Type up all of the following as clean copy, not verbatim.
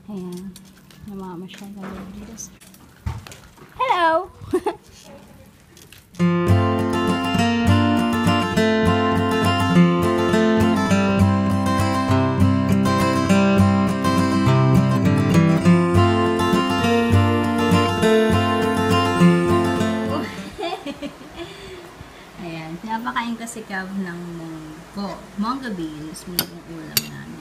Ayan. Namamasyal na dito. Hello! Ayan. Napakain kasi Cav ng munggo beans. Yung ulam namin.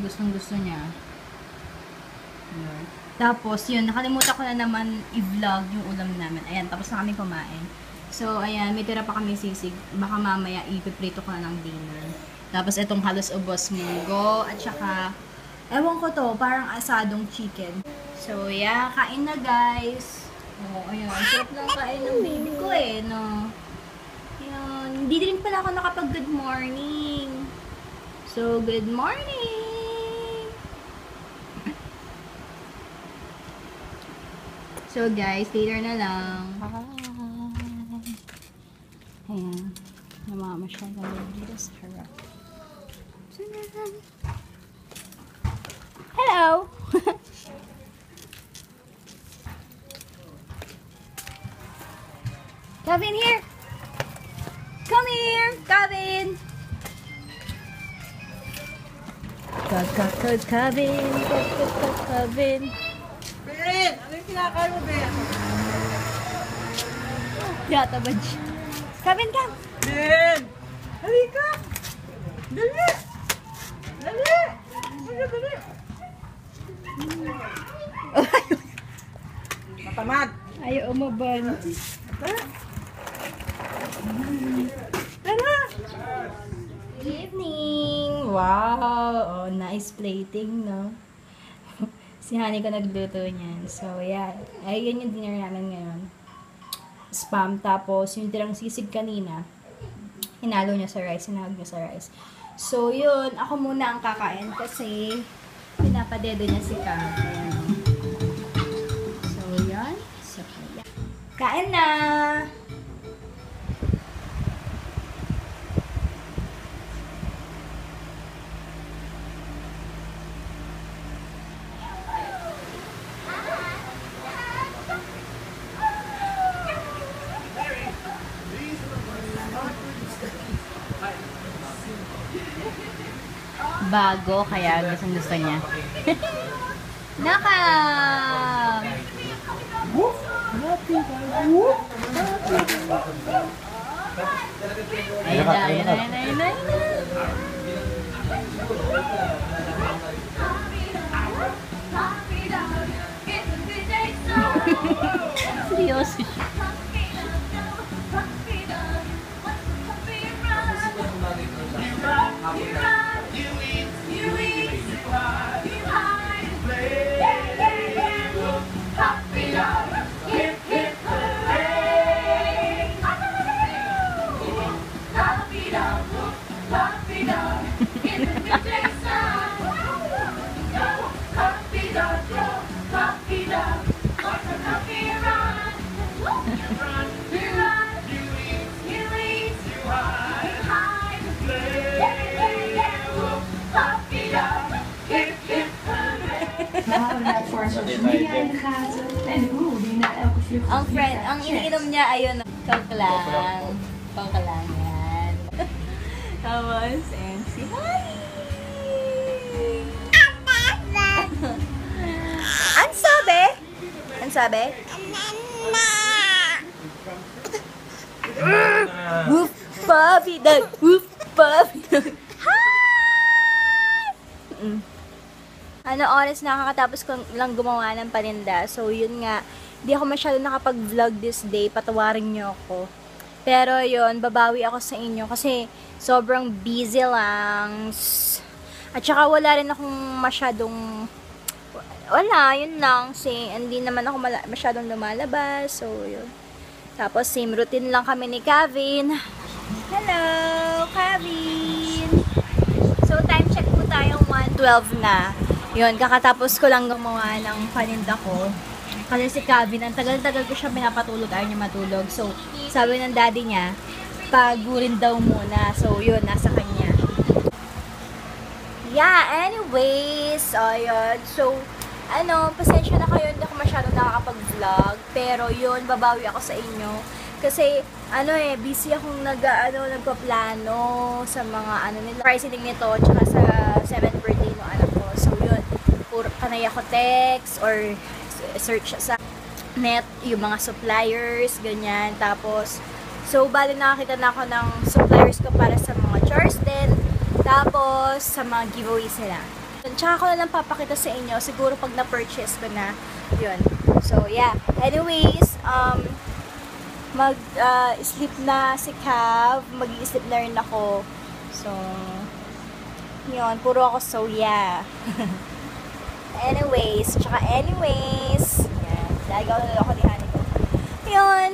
Gustong-gusto niya. Ayan. Tapos, yun, nakalimutan ko na naman i-vlog yung ulam namin. Ayan, tapos na kami kumain. So, ayan, may tira pa kami sisig. Baka mamaya ipiprito ko na ng dinner. Tapos, itong halos ubos munggo. At saka, ewan ko to, parang asadong chicken. So, yeah, kain na guys. Oh, ayan, sarap lang kain ng baby ko no. Ayan, hindi din pala ako nakapag-good morning. So, good morning! So, guys, later na lang. Ayan. Namamasyal na dito sa harap. Hello! Gavin, here! Come here! Gavin! Gavin! Gavin! Ben! Ano yung kinakain mo, Ben? Yata ba siya? Gavin, come! Ben! Halika! Dali! Dali! Dali! Matamad! Ayaw umaban. Tara! Evening! Wow! Oh, nice plating, no? Si Honey ko nagluto niyan. So, yeah. Ayun yung dinner namin ngayon. Spam. Tapos, yung tirang sisig kanina, hinalo niya sa rice. Hinahag niya sa rice. So, yun. Ako muna ang kakain kasi pinapadedo niya si Cam. So, yun. So, yeah. Kain na! Bago, kaya gusto niya. Naka! Ayun na, ayun na, ayun na, ayun na. Seryoso siya. Ang iniinom niya, ayun, kangklang. Kangklang yan. Tapos, and si Hi! Ang sabi? Ang sabi? Woof, puppy dog! Woof, puppy dog! Hi! Ano oras nakakatapos ko lang gumawa ng paninda. So, yun nga. Di ako masyado nakapag-vlog this day. Patawarin niyo ako. Pero yun, babawi ako sa inyo kasi sobrang busy lang. At saka wala rin akong masyadong... Wala, yun lang. Kasi hindi naman ako masyadong lumalabas. So, yun. Tapos, same routine lang kami ni Kevin. Hello, Kevin! So, time check po tayo 1:12 na. Yun, kakatapos ko lang gumawa ng paninda ko. Kasi si Kevin, ang tagal-tagal ko siya pinapatulog, ayaw niya matulog. So, sabi ng daddy niya, pagurin daw muna. So, yun, nasa kanya. Yeah, anyways, ayun. So, pasensya na kayo, hindi ako masyadong nakakapag-vlog. Pero yun, babawi ako sa inyo. Kasi, busy akong nagpaplano sa mga, pricing nito, tsaka sa 7th birthday ng anak ko. So, yun, puro panay ako text or search sa net, yung mga suppliers, ganyan. Tapos, so, bali nakakita na ako ng suppliers ko para sa mga chores din. Tapos, sa mga giveaways nila. Tsaka ko na lang papakita sa inyo, siguro pag na-purchase ko na, yun. So, yeah. Anyways, sleep na si Cav, mag-i-sleep na rin ako. So, yun, puro ako so, yeah. Anyways, yan, lagaw na ako ni Honey ko. Yun,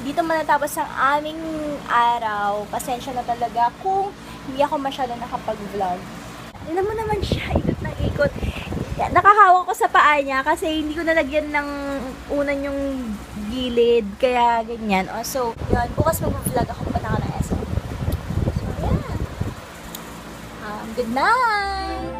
dito manatapos ang aming araw. Pasensya na talaga kung hindi ako masyado nakapag-vlog. Alam mo naman siya, ikot na ikot. Nakahawak ko sa paa niya kasi hindi ko nalagyan ng unan yung gilid. Kaya ganyan. So, yun. Bukas mag-vlog ako pa na SM. So, yeah. Good night!